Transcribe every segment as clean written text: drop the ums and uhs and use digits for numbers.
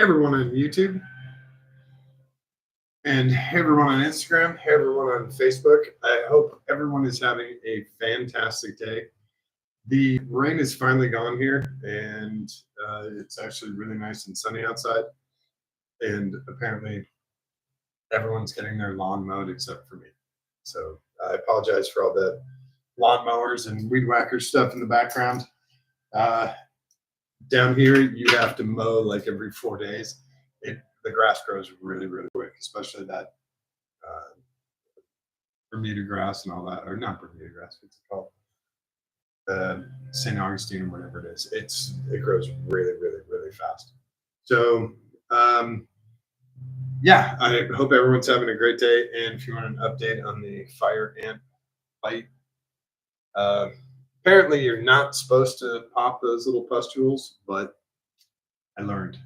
everyone on YouTube, and hey everyone on Instagram, hey everyone on Facebook. I hope everyone is having a fantastic day. The rain is finally gone here, and it's actually really nice and sunny outside. And apparently, everyone's getting their lawn mowed except for me. So I apologize for all the lawn mowers and weed whacker stuff in the background. Uh, Down here, you have to mow like every 4 days. The grass grows really, really quick, especially that uh, Bermuda grass and all that, or not Bermuda grass. What's it called? St. Augustine or whatever it is. It grows really, really, really fast. So yeah, I hope everyone's having a great day. And if you want an update on the fire ant bite, uh, apparently you're not supposed to pop those little pustules, but I learned.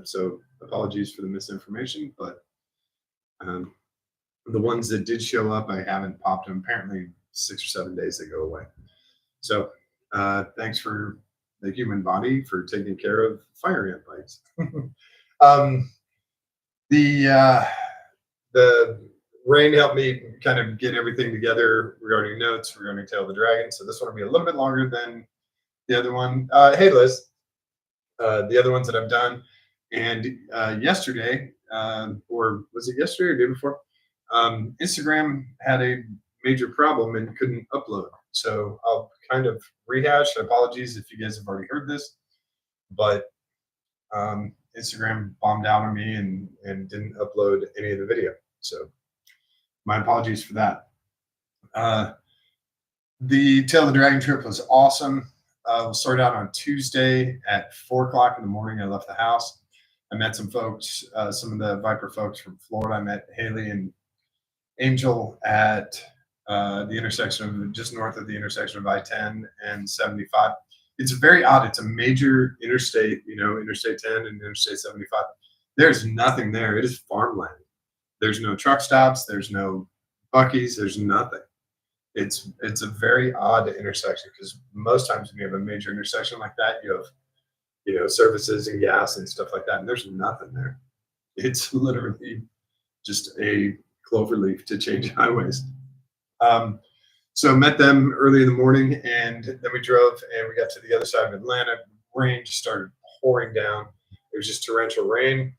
So apologies for the misinformation, but um, the ones that did show up, I haven't popped them. Apparently 6 or 7 days they go away. So thanks for the human body for taking care of fire ant bites. um, the rain helped me kind of get everything together regarding notes regarding Tail of the Dragon. So this one will be a little bit longer than the other one. Hey Liz, the other ones that I've done. And yesterday, or was it yesterday or the day before? Instagram had a major problem and couldn't upload. So I'll kind of rehash. Apologies if you guys have already heard this, but Instagram bombed out on me and didn't upload any of the video. So my apologies for that. The Tail of the Dragon trip was awesome. We'll start out on Tuesday at 4 o'clock in the morning. I left the house. I met some folks, some of the Viper folks from Florida. I met Haley and Angel at the intersection of just north of the intersection of I-10 and 75. It's very odd. It's a major interstate, Interstate 10 and Interstate 75. There's nothing there. It is farmland. There's no truck stops. There's no Buc-ee's. There's nothing. It's a very odd intersection because most times when you have a major intersection like that, you have, services and gas and stuff like that, and there's nothing there. It's literally just a clover leaf to change highways. So met them early in the morning, and then we drove and we got to the other side of Atlanta. Rain just started pouring down. It was just torrential rain,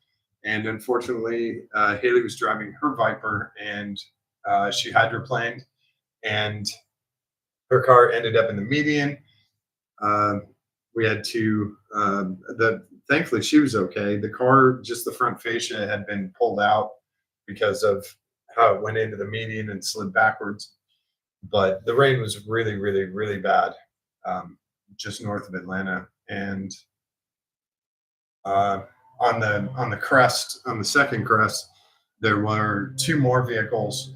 and unfortunately, Haley was driving her Viper, and she hydroplaned, and her car ended up in the median. We had to thankfully she was okay. The car, just the front fascia had been pulled out because of how it went into the median and slid backwards. But the rain was really, really, really bad just north of Atlanta. And on the crest, on the second crest, there were two more vehicles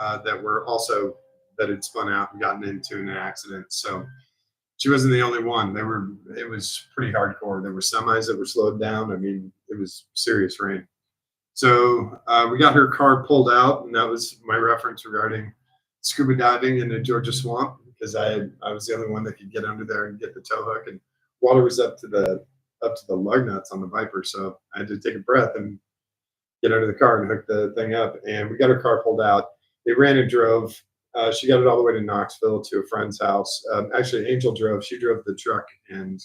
that had spun out and gotten into an accident. So she wasn't the only one. It was pretty hardcore. There were semis that were slowed down. I mean, it was serious rain. So we got her car pulled out, and that was my reference regarding scuba diving in the Georgia swamp, because I was the only one that could get under there and get the tow hook, and water was up to the lug nuts on the Viper. So I had to take a breath and get under the car and hook the thing up. And we got her car pulled out. They ran and drove. She got it all the way to Knoxville to a friend's house. Actually, Angel drove. She drove the truck and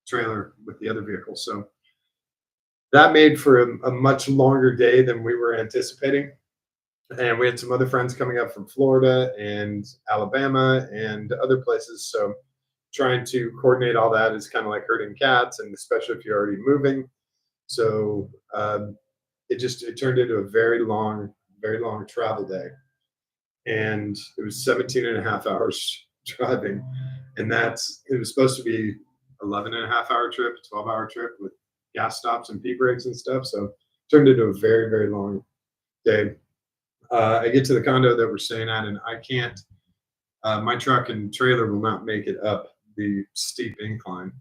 trailer with the other vehicle. So that made for a much longer day than we were anticipating. And we had some other friends coming up from Florida and Alabama and other places. So trying to coordinate all that is kind of like herding cats, and especially if you're already moving. So it turned into a very long travel day. And it was 17 and a half hours driving. And it was supposed to be 11 and a half hour trip, 12-hour trip with gas stops and pee breaks and stuff. So it turned into a very, very long day. I get to the condo that we're staying at, and I can't, my truck and trailer will not make it up the steep incline.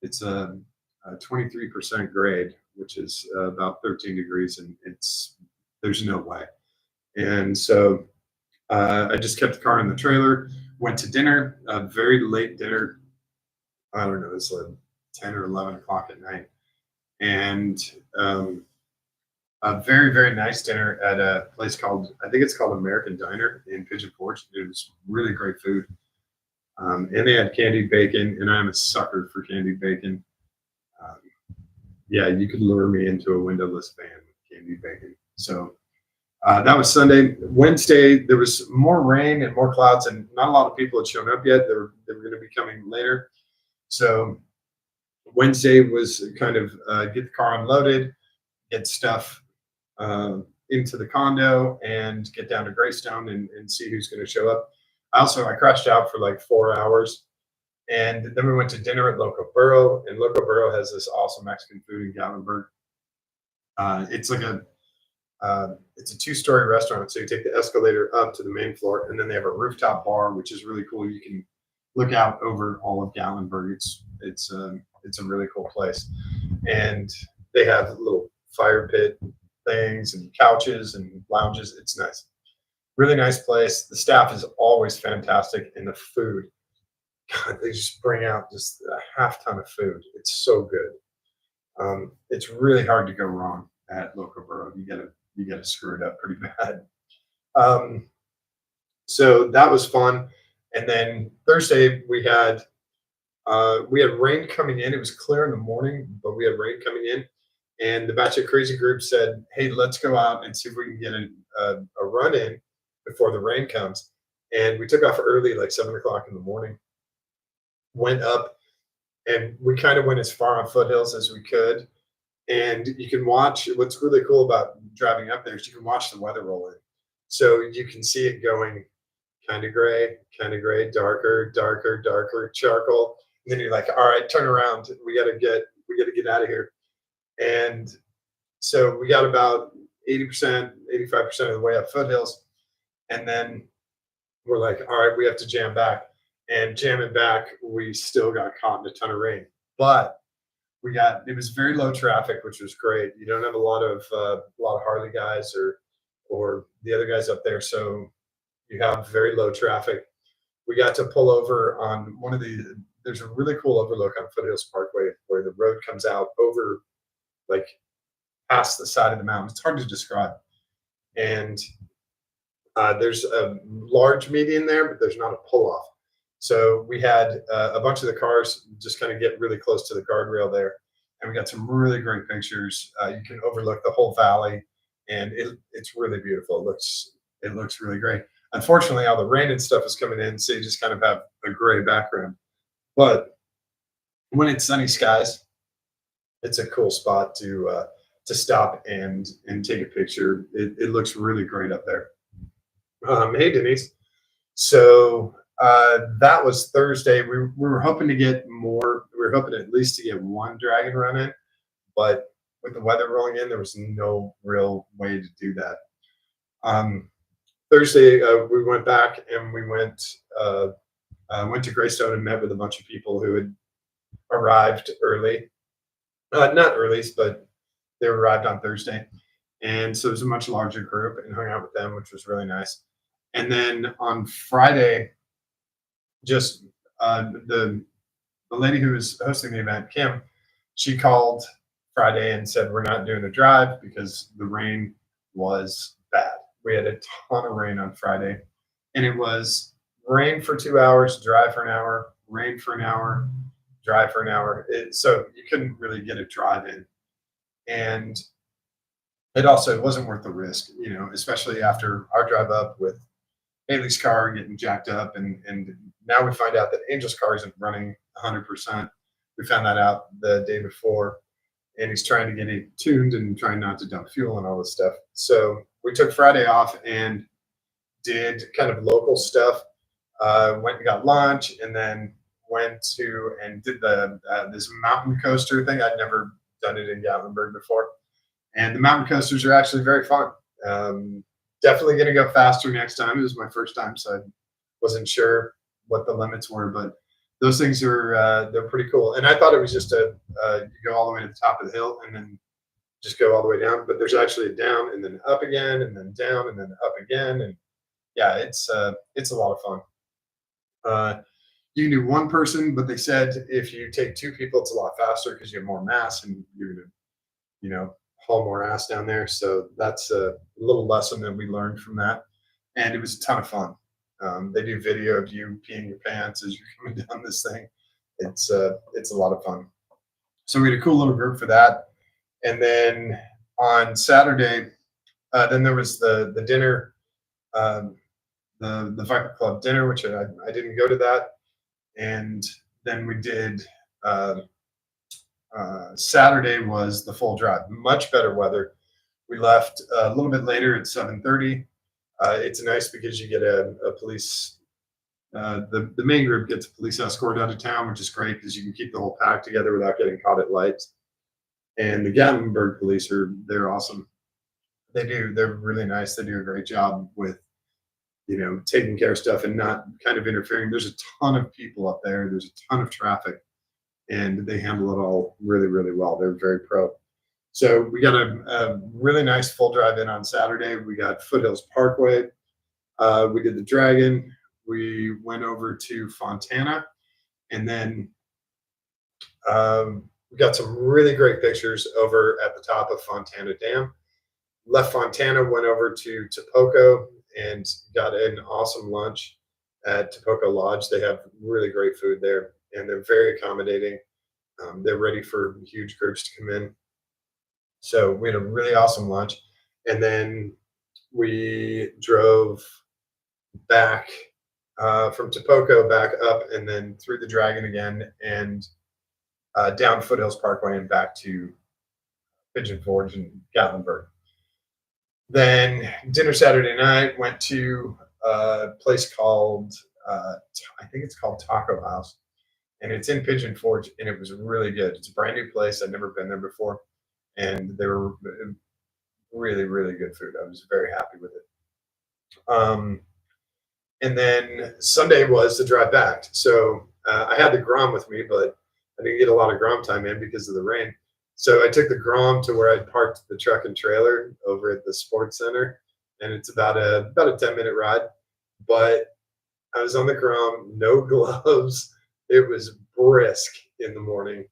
It's a 23% grade, which is about 13 degrees, and there's no way. And so I just kept the car in the trailer, went to dinner, a very late dinner. I don't know, it's like 10 or 11 o'clock at night. and a very, very nice dinner at a place called, I think it's called American Diner in Pigeon Forge. It was really great food. And they had candied bacon, and I'm a sucker for candied bacon. Um, yeah, you could lure me into a windowless van with candied bacon. So that was Sunday. Wednesday, there was more rain and more clouds, and not a lot of people had shown up yet. They were going to be coming later. So Wednesday was kind of get the car unloaded, get stuff into the condo, and get down to Greystone and see who's going to show up. I crashed out for like 4 hours, and then we went to dinner at Loco Burro, and Loco Burro has this awesome Mexican food in Gatlinburg. It's like it's a two-story restaurant, so you take the escalator up to the main floor, and then they have a rooftop bar, which is really cool. You can look out over all of Gatlinburg. It's a really cool place, and they have little fire pit things and couches and lounges. It's nice, really nice place. The staff is always fantastic, and the food, God, they just bring out just a half ton of food. It's so good. It's really hard to go wrong at Loco Burro. You gotta screw it up pretty bad. Um, so that was fun. And then Thursday we had rain coming in. It was clear in the morning, but we had rain coming in. And the Batshit Crazy group said, "Hey, let's go out and see if we can get a run in before the rain comes." And we took off early, like 7 o'clock in the morning. Went up, and we kind of went as far on foothills as we could. And you can watch. What's really cool about driving up there is you can watch the weather roll in, so you can see it going kind of gray, darker, darker, darker, charcoal. And then you're like, all right, turn around. We gotta get out of here. And so we got about 80%, 85% of the way up foothills. And then we're like, all right, we have to jam back. And jamming back, we still got caught in a ton of rain. But it was very low traffic, which was great. You don't have a lot of Harley guys or the other guys up there, so you have very low traffic. We got to pull over on one of the. There's a really cool overlook on Foothills Parkway where the road comes out over like past the side of the mountain. It's hard to describe, and there's a large median there, but there's not a pull off. So we had a bunch of the cars just kind of get really close to the guardrail there, and we got some really great pictures. You can overlook the whole valley, and it's really beautiful. It looks really great. Unfortunately, all the rain and stuff is coming in, so you just kind of have a gray background. But when it's sunny skies, it's a cool spot to stop and take a picture. It looks really great up there. Hey Denise. So that was Thursday. We were hoping to get more. We were hoping at least to get one dragon run in, but with the weather rolling in, there was no real way to do that. Um, Thursday, we went back and we went to Greystone and met with a bunch of people who had arrived early. Not early, but they arrived on Thursday, and so it was a much larger group and hung out with them, which was really nice. And then on Friday, just the lady who was hosting the event, Kim, she called Friday and said we're not doing the drive because the rain was bad. We had a ton of rain on Friday, and it was rain for 2 hours, dry for an hour, rain for an hour, dry for an hour. So you couldn't really get a drive in, and it wasn't worth the risk, especially after our drive up with Haley's car getting jacked up, and now we find out that Angel's car isn't running 100%. We found that out the day before, and he's trying to get it tuned and trying not to dump fuel and all this stuff. So we took Friday off and did kind of local stuff. Went and got lunch, and then went to and did the this mountain coaster thing. I'd never done it in Gatlinburg before, and the mountain coasters are actually very fun. Definitely going to go faster next time. It was my first time, so I wasn't sure what the limits were, but those things are they're pretty cool. And I thought it was just you go all the way to the top of the hill and then just go all the way down, but there's actually a down and then up again and then down and then up again, and yeah, it's a lot of fun. You can do one person, but they said if you take two people, it's a lot faster because you have more mass and you're gonna haul more ass down there. So that's a little lesson that we learned from that, and it was a ton of fun. They do video of you peeing your pants as you're coming down this thing. It's a lot of fun. So we had a cool little group for that, and then on Saturday, then there was the dinner, um, the Viper Club dinner, which I didn't go to that, and then we did. Uh, Saturday was the full drive, much better weather. We left a little bit later at 7:30. It's nice because you get a police. The main group gets a police escort out of town, which is great because you can keep the whole pack together without getting caught at lights. And the Gatlinburg police they're awesome. They're really nice. They do a great job with taking care of stuff and not kind of interfering. There's a ton of people up there. There's a ton of traffic, and they handle it all really, really well. They're very pro. So we got a really nice full drive in on Saturday. We got Foothills Parkway. We did the Dragon. We went over to Fontana, and then we got some really great pictures over at the top of Fontana Dam. Left Fontana, went over to Topoco and got an awesome lunch at Topoco Lodge. They have really great food there, and they're very accommodating. They're ready for huge groups to come in. So we had a really awesome lunch, and then we drove back from Topoco back up, and then through the Dragon again, and down Foothills Parkway and back to Pigeon Forge and Gatlinburg. Then dinner Saturday night, went to a place called I think it's called Taco House, and it's in Pigeon Forge, and it was really good. It's a brand new place. I'd never been there before, and they were really, really good food. I was very happy with it. And then Sunday was the drive back. So I had the Grom with me, but I didn't get a lot of Grom time in because of the rain. So I took the Grom to where I'd parked the truck and trailer over at the sports center, and it's about a 10-minute ride. But I was on the Grom, no gloves. It was brisk in the morning,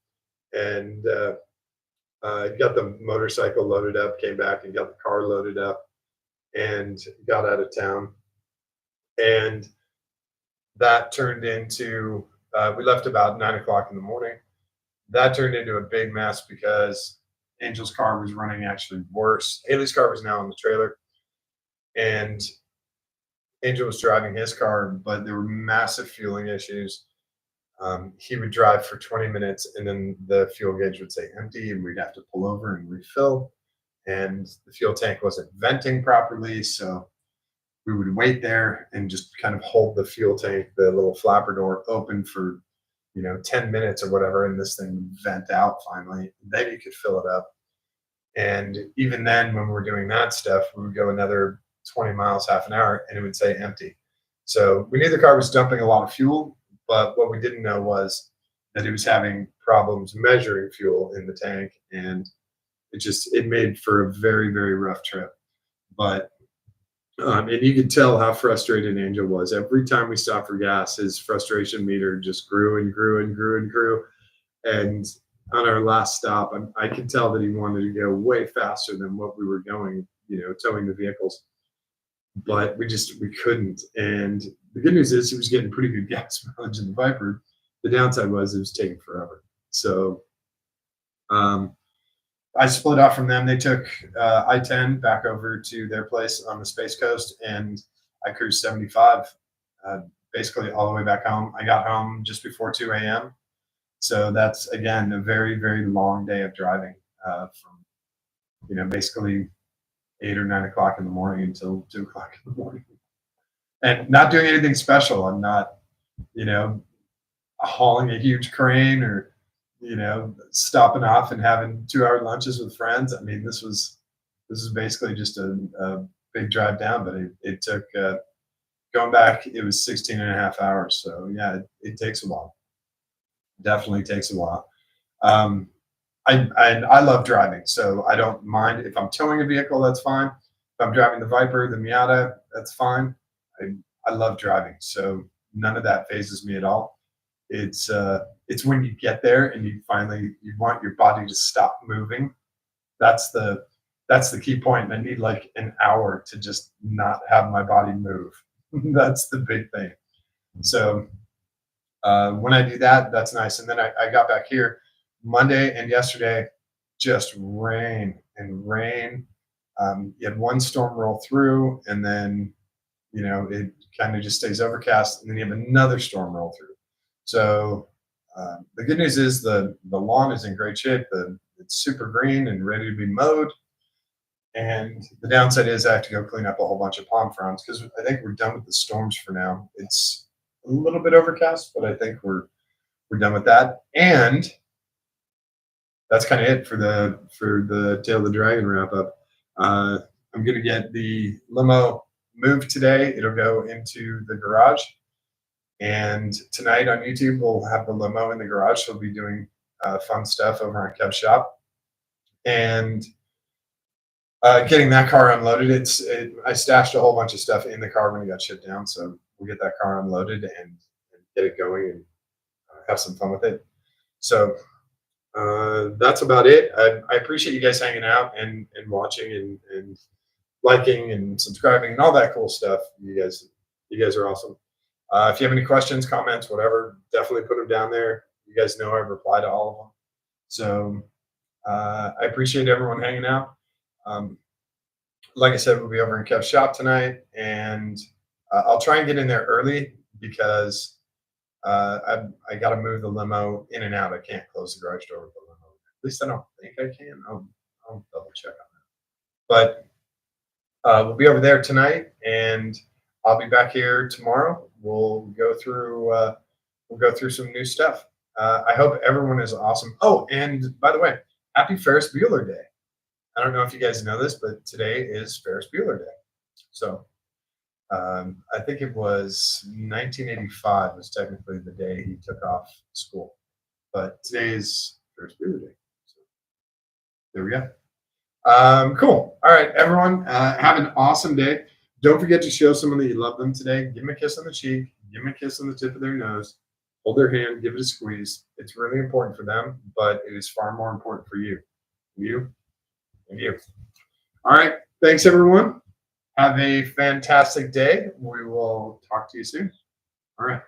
and got the motorcycle loaded up, came back and got the car loaded up, and got out of town. And that turned into we left about 9 o'clock in the morning. That turned into a big mess because Angel's car was running actually worse. Haley's car was now on the trailer, and Angel was driving his car, but there were massive fueling issues. He would drive for 20 minutes, and then the fuel gauge would say empty, and we'd have to pull over and refill. And the fuel tank wasn't venting properly, so we would wait there and just kind of hold the fuel tank, the little flapper door, open for 10 minutes or whatever, and this thing would vent out finally. Then you could fill it up. And even then, when we were doing that stuff, we would go another 20 miles, half an hour, and it would say empty. So we knew the car was dumping a lot of fuel, but what we didn't know was that it was having problems measuring fuel in the tank, and it made for a very, very rough trip. But and you could tell how frustrated Angel was. Every time we stopped for gas, his frustration meter just grew and grew and grew and grew. And on our last stop, I could tell that he wanted to go way faster than what we were going, towing the vehicles. But we couldn't. And the good news is he was getting pretty good gas mileage in the Viper. The downside was it was taking forever. So I split off from them. They took I-10 back over to their place on the Space Coast, and I cruised 75 basically all the way back home. I got home just before 2 a.m. So that's, again, a very, very long day of driving from, basically 8 or 9 o'clock in the morning until 2 o'clock in the morning. And not doing anything special. I'm not, hauling a huge crane or, stopping off and having 2-hour lunches with friends. I mean, this was basically just a big drive down, but it took, going back, it was 16 and a half hours. So yeah, it takes a while. Definitely takes a while. I love driving, so I don't mind if I'm towing a vehicle, that's fine. If I'm driving the Viper, the Miata, that's fine. I love driving, so none of that phases me at all. It's when you get there and you want your body to stop moving. that's the key point. I need like an hour to just not have my body move. That's the big thing. So when I do that, that's nice. And then I got back here Monday and yesterday, just rain and rain. You had one storm roll through, and then it kind of just stays overcast, and then you have another storm roll through. So the good news is the lawn is in great shape. It's super green and ready to be mowed. And the downside is I have to go clean up a whole bunch of palm fronds because I think we're done with the storms for now. It's a little bit overcast, but I think we're done with that. And that's kind of it for the Tail of the Dragon wrap up. I'm gonna get the limo moved today. It'll go into the garage. And tonight on YouTube, we'll have the limo in the garage. So we'll be doing fun stuff over on Kev's shop. And getting that car unloaded, I stashed a whole bunch of stuff in the car when it got shipped down. So we'll get that car unloaded and get it going and have some fun with it. So that's about it. I appreciate you guys hanging out and watching and liking and subscribing and all that cool stuff. You guys are awesome. If you have any questions, comments, whatever, definitely put them down there. You guys know I reply to all of them. So I appreciate everyone hanging out. Like I said, we'll be over in Kev's shop tonight, and I'll try and get in there early because I got to move the limo in and out. I can't close the garage door with the limo. At least I don't think I can. I'll double check on that. But we'll be over there tonight, and I'll be back here tomorrow. We'll go through some new stuff. I hope everyone is awesome. Oh, and by the way, happy Ferris Bueller Day. I don't know if you guys know this, but today is Ferris Bueller Day. So I think it was 1985 was technically the day he took off school. But today is Ferris Bueller Day. So there we go. Cool. All right, everyone, have an awesome day. Don't forget to show someone that you love them today. Give them a kiss on the cheek. Give them a kiss on the tip of their nose. Hold their hand. Give it a squeeze. It's really important for them, but it is far more important for you. You and you. All right. Thanks, everyone. Have a fantastic day. We will talk to you soon. All right.